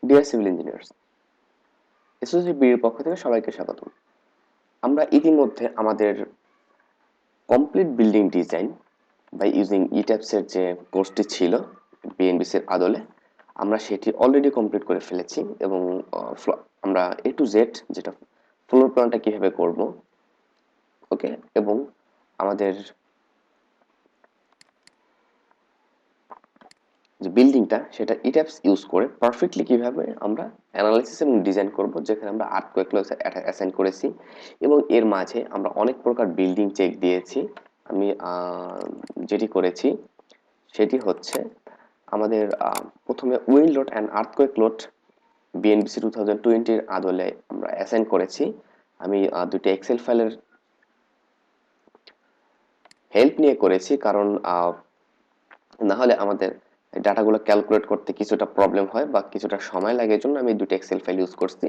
Deer civil engineers, SOC বির পক্ষ থেকে সবাইকে স্বাগতম। আমরা ইতিমধ্যে আমাদের complete building design by using ETABS এর যে কোর্সটি ছিল বিএনবিসির আদলে, আমরা সেটি অলরেডি কমপ্লিট করে ফেলেছি এবং আমরা এ টু জেড যেটা ফ্লোর প্ল্যানটা কিভাবে করব, ওকে, এবং আমাদের যে বিল্ডিংটা সেটা ইট্যাবস ইউজ করে পারফেক্টলি কিভাবে আমরা অ্যানালাইসিস এবং ডিজাইন করব, যেখানে আমরা আর্থকোয়েক লস অ্যাসাইন করেছি এবং এর মাঝে আমরা অনেক প্রকার বিল্ডিং চেক দিয়েছি। আমি যেটি করেছি সেটি হচ্ছে আমাদের প্রথমে wind load and earthquake load BNBC 2020 আদলে আমরা অ্যাসাইন করেছি। আমি দুটি এক্সেল ফাইলের হেল্প নিয়ে করেছি, কারণ না হলে আমাদের ডাটাগুলো ক্যালকুলেট করতে কিছুটা প্রবলেম হয় বা কিছুটা সময় লাগে, জন্য আমি দুটো এক্সেল ফাইল ইউজ করছি।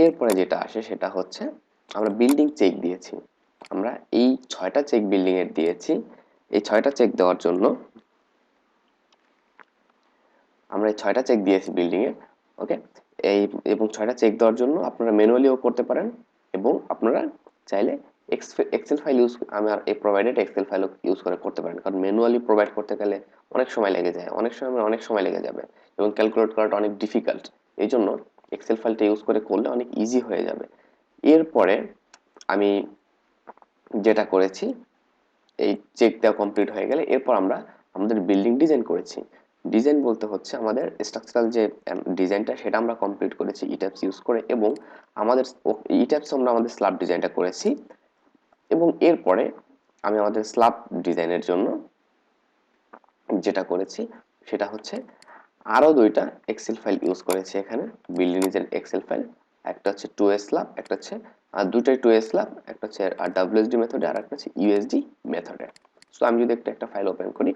এরপরে যেটা আসে সেটা হচ্ছে আমরা বিল্ডিং চেক দিয়েছি। আমরা এই 6টা চেক বিল্ডিং এর দিয়েছি। এই 6টা চেক দেওয়ার জন্য আমরা এই 6টা চেক দিয়েছি বিল্ডিং এর, ওকে। এই এবং 6টা চেক দেওয়ার জন্য আপনারা ম্যানুয়ালিও করতে পারেন এবং আপনারা চাইলে এক্সেল ফাইল ইউজ আমার এই প্রোভাইডেড এক্সেল ফাইল ইউজ করে করতে পারেন, কারণ ম্যানুয়ালি প্রোভাইড করতে গেলে অনেক সময় লেগে যায়, অনেক সময় লেগে যাবে এবং ক্যালকুলেট করাটা অনেক ডিফিকাল্ট। এই জন্য এক্সেল ফাইলটা ইউজ করে করলে অনেক ইজি হয়ে যাবে। এরপরে আমি যেটা করেছি, এই চেক দেওয়া কমপ্লিট হয়ে গেলে এরপর আমরা আমাদের বিল্ডিং ডিজাইন করেছি। ডিজাইন বলতে হচ্ছে আমাদের স্ট্রাকচারাল যে ডিজাইনটা সেটা আমরা কমপ্লিট করেছি ইট্যাবস ইউজ করে, এবং আমাদের ইট্যাবস আমরা আমাদের স্ল্যাব ডিজাইনটা করেছি। এবং এরপরে আমি আমাদের স্ল্যাব ডিজাইনের জন্য যেটা করেছি সেটা হচ্ছে আরো দুইটা এক্সেল ফাইল ইউজ করেছি এখানে, বিল্ডিং ডিজাইন এক্সেল ফাইল। একটা হচ্ছে 2A স্ল্যাব, একটা হচ্ছে দুটাই 2A স্ল্যাব, একটা হচ্ছে WSD মেথডে আর একটা হচ্ছে USD মেথডে। সো আমি যদি একটা ফাইল ওপেন করি,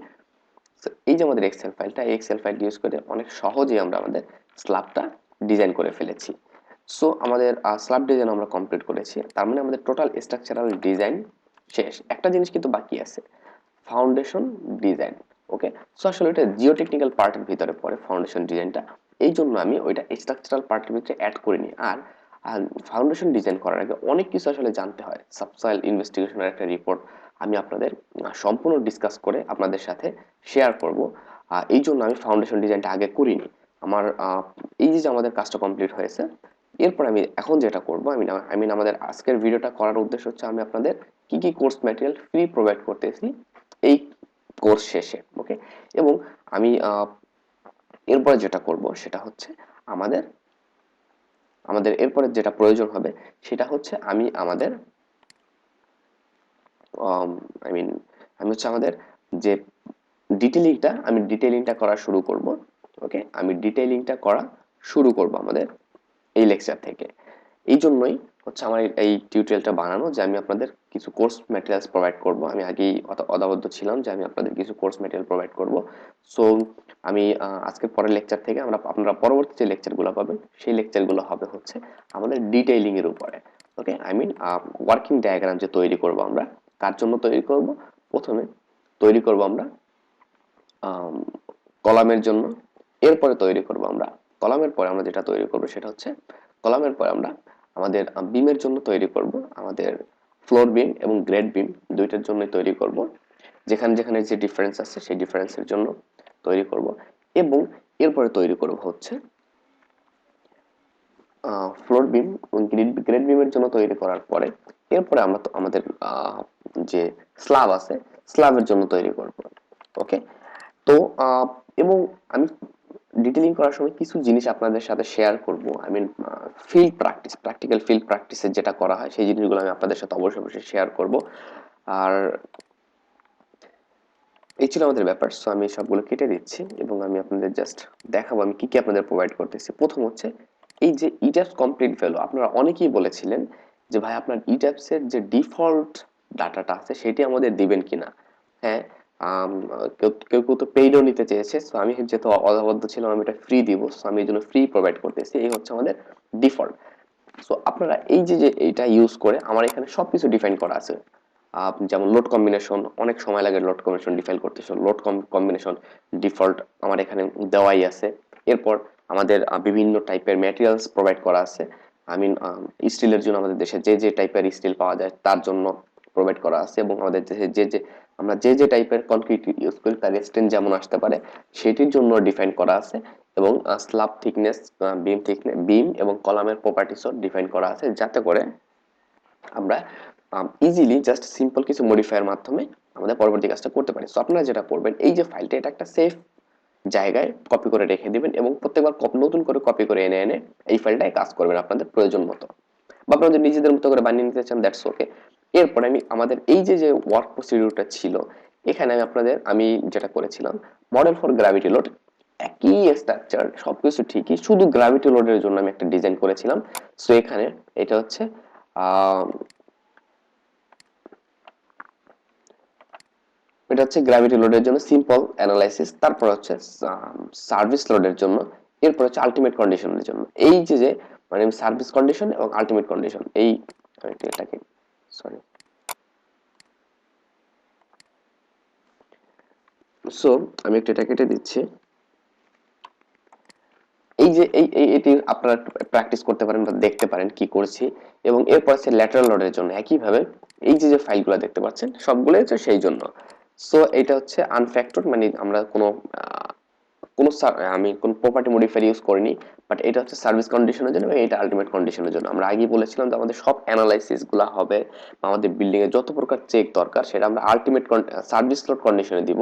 এই যে আমাদের এক্সেল ফাইলটা, এই এক্সেল ফাইল ইউজ করে অনেক সহজেই আমরা আমাদের স্ল্যাবটা ডিজাইন করে ফেলেছি। সো আমাদের স্ল্যাব ডিজাইন আমরা কমপ্লিট করেছি, তার মানে আমাদের টোটাল স্ট্রাকচারাল ডিজাইন শেষ। একটা জিনিস কিন্তু বাকি আছে, ফাউন্ডেশন ডিজাইন, ওকে। সো আসলে এটা জিওটেকনিক্যাল পার্টের ভিতরে পড়ে ফাউন্ডেশন ডিজাইনটা, এই জন্য আমি ওইটা স্ট্রাকচারাল পার্টের ভিতরে অ্যাড করিনি। আর ফাউন্ডেশন ডিজাইন করার আগে অনেক কিছু আসলে জানতে হয়। সাবসয়েল ইনভেস্টিগেশনের একটা রিপোর্ট আমি আপনাদের সম্পূর্ণ ডিসকাস করে আপনাদের সাথে শেয়ার করব। এই জন্য আমি ফাউন্ডেশন ডিজাইনটা আগে করিনি। আমার এই যে আমাদের কাজটা কমপ্লিট হয়েছে, এরপর আমি এখন যেটা করব, আমি আমাদের আজকের ভিডিওটা করার উদ্দেশ্য হচ্ছে আমি আপনাদের কি কি কোর্স ম্যাটেরিয়াল ফ্রি প্রোভাইড করতেছি এই কোর্স শেষে, ওকে। এবং আমি এরপরে যেটা করব সেটা হচ্ছে আমাদের আমাদের এরপরে যেটা প্রয়োজন হবে সেটা হচ্ছে আমি আমাদের আই মিন আমি হচ্ছে আমাদের যে ডিটেইলিংটা করা শুরু করব, ওকে। আমি ডিটেইলিংটা করা শুরু করব আমাদের এই লেকচার থেকে। এই জন্যই হচ্ছে আমার এই টিউটোরিয়ালটা বানানো, যে আমি আপনাদের কিছু কোর্স ম্যাটেরিয়ালস প্রোভাইড করব। আমি আগেই অদাবদ্ধ ছিলাম যে আমি আপনাদের কিছু কোর্স ম্যাটেরিয়াল প্রোভাইড করব। সো আমি আজকের পরের লেকচার থেকে আপনারা পরবর্তী যে লেকচারগুলো পাবেন সেই লেকচারগুলো হবে হচ্ছে আমাদের ডিটেইলিং এর উপরে, ওকে। আই মিন ওয়ার্কিং ডায়াগ্রাম যে তৈরি করব আমরা, কার জন্য তৈরি করব, প্রথমে তৈরি করব আমরা কলামের জন্য। এরপরে তৈরি করব আমরা কলামের পরে আমরা যেটা তৈরি করব সেটা হচ্ছে কলামের পরে আমরা আমাদের বিমের জন্য তৈরি করব, আমাদের ফ্লোর বিম এবং গ্রেড বিম দুইটার জন্য তৈরি করব। যেখানে যেখানে যে ডিফারেন্স আছে সেই ডিফারেন্সের জন্য তৈরি করব। এবং এরপরে তৈরি করব হচ্ছে ফ্লোর বিম এবং গ্রেড বিমের জন্য তৈরি করার পরে এরপরে আমরা তো আমাদের যে স্ল্যাব আছে স্ল্যাবের জন্য তৈরি করব, ওকে। তো এবং আমি ডিটেইলিং করার সময় কিছু জিনিস আপনাদের সাথে শেয়ার করব। I mean field practice, practical field প্র্যাকটিসে যেটা করা হয় সেই জিনিসগুলো আমি আপনাদের সাথে অবশ্যই শেয়ার করব। আর এই ছিল আমাদের ব্যাপার। সো আমি সবগুলো কেটে দিচ্ছি এবং আমি আপনাদের জাস্ট দেখাবো আমি কি কি আপনাদের প্রোভাইড করতেছি। প্রথম হচ্ছে এই যে ইট্যাবস কমপ্লিট ভ্যালু, আপনারা অনেকেই বলেছিলেন যে ভাই আপনার ইট্যাবস এর যে ডিফল্ট ডাটাটা আছে সেটি আমাদের দিবেন কিনা। হ্যাঁ, কেউ কেউ কেউ তো পেইডও নিতে চেয়েছে। সো আমি যেহেতু অদাবদ্ধ ছিলাম আমি এটা ফ্রি দিব, সো আমি এই জন্য ফ্রি প্রোভাইড করতেছি। এই হচ্ছে আমাদের ডিফল্ট। সো আপনারা এই যে এইটা ইউজ করে আমার এখানে সবকিছু ডিফাইন করা আছে। যেমন লোড কম্বিনেশন, অনেক সময় লাগে লোড কম্বিনেশন ডিফাইন করতে, লোড কম্বিনেশন ডিফল্ট আমার এখানে দেওয়াই আছে। এরপর আমাদের বিভিন্ন টাইপের ম্যাটেরিয়ালস প্রোভাইড করা আছে। আই মিন স্টিলের জন্য আমাদের দেশে যে যে টাইপের স্টিল পাওয়া যায় তার জন্য প্রোভাইড করা আছে, এবং আমাদের দেশে আমরা যে টাইপের কনক্রিট ইউজ করি তার স্ট্রেন্থ যেমন আসতে পারে সেটির জন্য ডিফাইন করা আছে, এবং স্ল্যাব থিকনেস, বিম এবং কলামের প্রপার্টিসও ডিফাইন করা আছে, যাতে করে আমরা ইজিলি জাস্ট সিম্পল কিছু মডিফায়ার মাধ্যমে আমাদের পরবর্তী কাজটা করতে পারি। সো আপনারা যেটা করবেন, এই যে ফাইলটা, এটা একটা সেফ জায়গায় কপি করে রেখে দিবেন, এবং প্রত্যেকবার নতুন করে কপি করে এনে এনে এই ফাইলটায় কাজ করবেন আপনাদের প্রয়োজন মতো, বা আপনাদের নিজেদের মতো করে বানিয়ে নিতে চান, দ্যাটস ওকে। এরপরে আমি আমাদের এই যে ওয়ার্ক প্রসিডিউরটা ছিল, এখানে আমি যেটা করেছিলাম, মডেল ফর গ্র্যাভিটি লোড, একই স্ট্রাকচার সবকিছু ঠিকই, শুধু গ্র্যাভিটি লোডের জন্য আমি একটা ডিজাইন করেছিলাম। সো এখানে এটা হচ্ছে গ্র্যাভিটি লোডের জন্য সিম্পল অ্যানালাইসিস, তারপর হচ্ছে সার্ভিস লোডের জন্য, এরপর হচ্ছে আলটিমেট কন্ডিশনের জন্য। এই যে মানে সার্ভিস কন্ডিশন এবং আলটিমেট কন্ডিশন, এই এটাকে সরি সো আমি একটু এটা কেটে দিচ্ছি। এই যে এটি আপনারা প্র্যাকটিস করতে পারেন বা দেখতে পারেন কি করছি। এবং এরপর আছে ল্যাটারাল লোডের জন্য একইভাবে এই যে ফাইলগুলো দেখতে পাচ্ছেন সবগুলো হচ্ছে সেই জন্য। সো এটা হচ্ছে আনফ্যাক্টর, মানে আমরা আমি কোনো প্রপার্টি মডিফায়ার ইউজ করিনি, বাট এটা হচ্ছে সার্ভিস কন্ডিশনের জন্য এবং এটা আলটিমেট কন্ডিশনের জন্য। আমরা আগেই বলেছিলাম যে আমাদের সব অ্যানালাইসিস গুলা হবে, আমাদের বিল্ডিং এ যত প্রকার চেক দরকার সেটা আমরা আলটিমেট সার্ভিস লোড কন্ডিশনে দিব,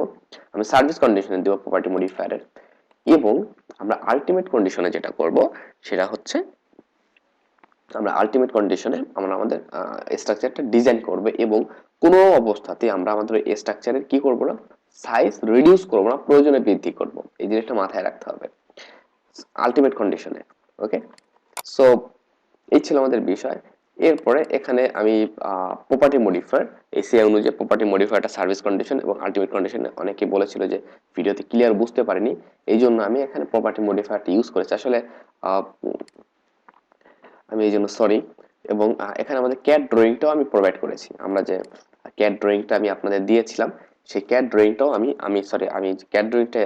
আমি সার্ভিস কন্ডিশনে দিব প্রপার্টি মডিফায়ারের। এবং আমরা আলটিমেট কন্ডিশনে যেটা করব সেটা হচ্ছে আমরা আলটিমেট কন্ডিশনে আমরা আমাদের স্ট্রাকচারটা ডিজাইন করব, এবং কোনো অবস্থাতে আমরা আমাদের স্ট্রাকচারের কি করব না, সাইজ রিডিউস করব না, প্রয়োজনে বৃদ্ধি করব। এই জিনিসটা মাথায় রাখতে হবে আলটিমেট কন্ডিশনে। ওকে, সো এই ছিল আমাদের বিষয়। এরপরে এখানে আমি প্রপার্টি মডিফায়ার, এই সিআই অনুযায়ী প্রপার্টি মডিফায়ারটা সার্ভিস কন্ডিশন এবং আলটিমেট কন্ডিশনে অনেকে বলেছিল যে ভিডিওতে ক্লিয়ার বুঝতে পারিনি, এই জন্য আমি এখানে প্রপার্টি মডিফায়ারটা ইউজ করেছি। আসলে আমি এই জন্য সরি। এবং এখানে আমাদের ক্যাড ড্রয়িংটাও আমি প্রোভাইড করেছি। আমরা যে ক্যাড ড্রয়িংটা আমি আপনাদের দিয়েছিলাম, সেই ক্যাড ড্রয়িংটাও আমি ক্যাড ড্রয়িংটা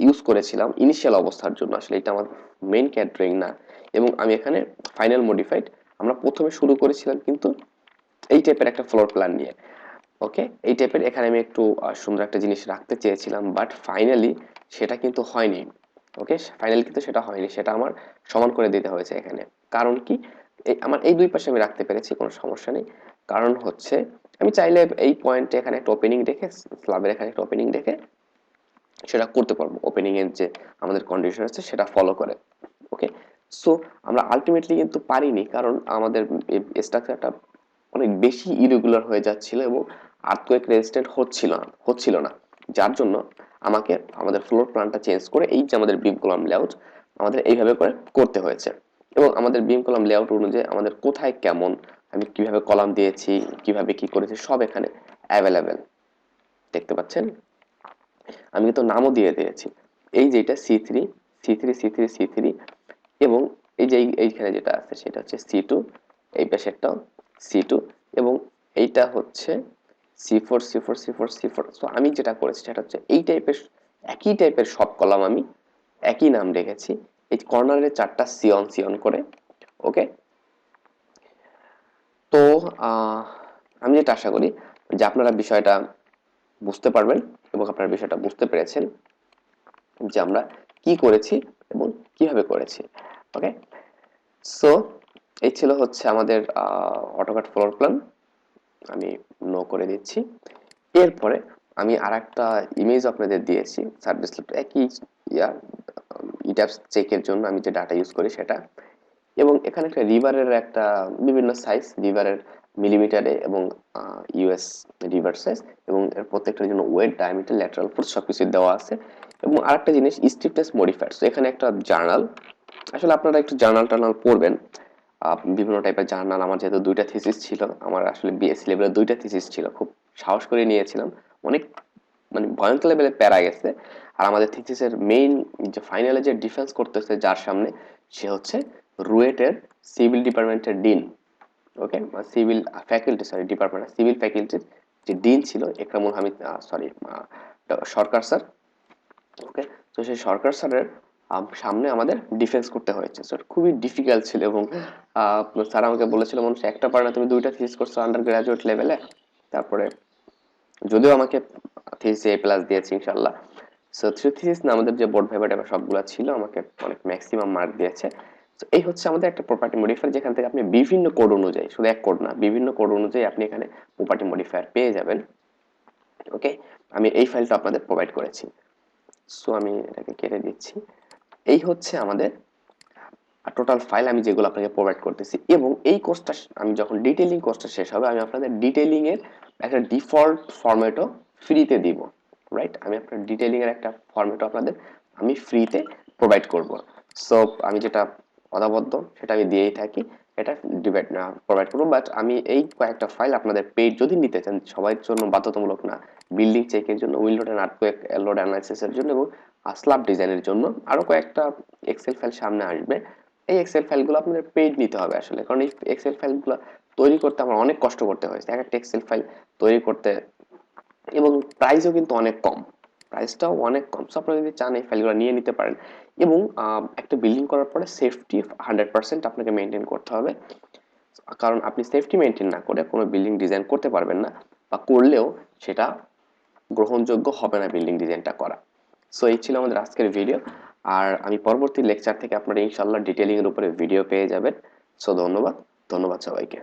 ইউজ করেছিলাম ইনিশিয়াল অবস্থার জন্য, আসলে এটা আমার মেইন ক্যাড ড্রয়িং না। এবং আমি এখানে ফাইনাল মডিফাইড, আমরা প্রথমে শুরু করেছিলাম কিন্তু এই টাইপের একটা ফ্লোর প্ল্যান নিয়ে। ওকে, এই টাইপের এখানে আমি একটু সুন্দর একটা জিনিস রাখতে চেয়েছিলাম, বাট ফাইনালি সেটা কিন্তু হয়নি। ওকে, ফাইনালি কিন্তু সেটা হয়নি, সেটা আমার সমান করে দিতে হয়েছে এখানে। কারণ কি, আমার এই দুই পাশে আমি রাখতে পেরেছি, কোনো সমস্যা নেই। কারণ হচ্ছে আমি চাইলে এই পয়েন্টে এখানে একটা ওপেনিং রেখে, স্ল্যাবের এখানে একটা ওপেনিং রেখে সেটা করতে পারবো, ওপেনিং এর যে আমাদের কন্ডিশন আছে সেটা ফলো করে। ওকে, সো আমরা আলটিমেটলি কিন্তু পারিনি, কারণ আমাদের স্ট্রাকচারটা অনেক বেশি ইরেগুলার হয়ে যাচ্ছিল এবং আর্থকোয়েক রেজিস্ট্যান্ট হচ্ছিল না, যার জন্য আমাকে আমাদের ফ্লোর প্ল্যানটা চেঞ্জ করে এই যে আমাদের বিম কলাম লেআউট আমাদের এইভাবে করে করতে হয়েছে। এবং আমাদের বিম কলাম লেআউট অনুযায়ী আমাদের কোথায় কেমন, আমি কিভাবে কলাম দিয়েছি, কিভাবে কি করেছি, সব এখানে অ্যাভেলেবেল দেখতে পাচ্ছেন। আমি কিন্তু নামও দিয়ে দিয়েছি, এই যে এটা C3 C3 C3 C3, এবং এই যে এইখানে যেটা আছে সেটা হচ্ছে C2, এই পাশেরটাও C2, এবং এইটা হচ্ছে C4 C4 C4 C4। So আমি যেটা করেছি সেটা হচ্ছে একই টাইপের সব কলাম আমি একই নাম রেখেছি, এই কর্নারের চারটা সিয়ন করে। ওকে, তো আমি যেটা আশা করি যে আপনারা বিষয়টা বুঝতে পারবেন এবং আপনারা বিষয়টা বুঝতে পেরেছেন যে আমরা কি করেছি এবং কিভাবে করেছি। ওকে, সো এই ছিল হচ্ছে আমাদের অটোক্যাড ফ্লোর প্ল্যান, আমি নো করে দিচ্ছি। এরপরে আমি আরেকটা ইমেজ আপনাদের দিয়েছি সার্ভিস লোড, একই ইটাবস চেকের জন্য আমি যে ডাটা ইউজ করি সেটা, এবং এখানে একটা রিভারের একটা বিভিন্ন সাইজ, রিভারের মিলিমিটারে এবং ইউএস রিভার সাইজ, এবং এর প্রত্যেকটার জন্য ওয়েট, ডায়ামিটার, ল্যাটারাল ফোর্স সবকিছু দেওয়া আছে। এবং আরেকটা জিনিস স্টিফনেস মডিফায়ার, এখানে একটা জার্নাল, আসলে আপনারা একটু জার্নাল পড়বেন, বিভিন্ন টাইপের জার্নাল। আমার যেহেতু দুইটা থিসিস ছিল, আমার আসলে বিএসসি লেভেলে দুইটা থিসিস ছিল, খুব সাহস করে নিয়েছিলাম, অনেক মানে ভয়ঙ্কর লেভেলে প্যারা গেছে। আর আমাদের থিসিসের মেইন যে ফাইনালে যে ডিফেন্স করতেছে যার সামনে, সে হচ্ছে রুয়েটের সিভিল ডিপার্টমেন্টের ডিন। Okay, civil faculty, sorry department, civil ফ্যাকাল্টির যে ডিন ছিল Ekramul Hamid, sorry Sarkar sir. Okay, তো সেই সরকার স্যারের সামনে আমাদের ডিফেন্স করতে হয়েছে। সো খুবই ডিফিকাল্ট ছিল এবং স্যার আমাকে বলেছিল মানুষ একটা পারে না, তুমি দুইটা থিসিস করছো আন্ডার গ্রাজুয়েট লেভেলে। তারপরে যদিও আমাকে থিসিসে A+ দিয়েছে ইনশাল্লাহ। সো থিসিস না, আমাদের যে বোর্ড পেপার টেপার সবগুলো ছিল আমাকে অনেক ম্যাক্সিমাম মার্ক দিয়েছে। তো এই হচ্ছে আমাদের একটা প্রপার্টি মডিফায়ার, যেখান থেকে আপনি বিভিন্ন কোড অনুযায়ী, শুধু এক কোড না, বিভিন্ন কোড অনুযায়ী আপনি এখানে প্রপার্টি মডিফায়ার পেয়ে যাবেন। ওকে, আমি এই ফাইলটা আপনাদের প্রোভাইড করেছি। সো আমি এটাকে কেটে দিচ্ছি। এই হচ্ছে আমাদের টোটাল ফাইল আমি যেগুলো আপনাকে প্রোভাইড করতেছি, এবং এই কোর্সটা আমি যখন ডিটেইলিং কোর্সটা শেষ হবে আমি আপনাদের ডিটেইলিং এর একটা ডিফল্ট ফরম্যাটও ফ্রিতে দিব। রাইট, আমি আপনার ডিটেইলিং এর একটা ফরম্যাটও আপনাদের আমি ফ্রিতে প্রোভাইড করব। সো আমি যেটা অদাবদ্ধ সেটা আমি দিয়েই থাকি, এটা ডিভাইড না প্রোভাইড করবো। বাট আমি এই কয়েকটা ফাইল আপনাদের পেইড যদি নিতে চান, সবার জন্য বাধ্যতামূলক না, বিল্ডিং চেকের জন্য, উইল load and earthquake load analysis এর জন্য এবং স্ল্যাব ডিজাইনের জন্য আরো কয়েকটা এক্সেল ফাইল সামনে আসবে। এই এক্সেল ফাইলগুলো আপনাদের পেইড নিতে হবে আসলে, কারণ এই এক্সেল ফাইলগুলো তৈরি করতে আমার অনেক কষ্ট করতে হয়েছে, এক একটা এক্সেল ফাইল তৈরি করতে, এবং প্রাইসও কিন্তু অনেক কম, প্রাইসটাও অনেক কম। সো আপনারা যদি চান এই ফাইলগুলো নিয়ে নিতে পারেন। এবং একটা বিল্ডিং করার পরে সেফটি 100% আপনাকে মেনটেন করতে হবে, কারণ আপনি সেফটি মেনটেন না করে কোনো বিল্ডিং ডিজাইন করতে পারবেন না, বা করলেও সেটা গ্রহণযোগ্য হবে না বিল্ডিং ডিজাইনটা করা। সো এই ছিল আমাদের আজকের ভিডিও, আর আমি পরবর্তী লেকচার থেকে আপনারা ইনশাল্লাহ ডিটেইলিং এর উপরে ভিডিও পেয়ে যাবেন। সো ধন্যবাদ, ধন্যবাদ সবাইকে।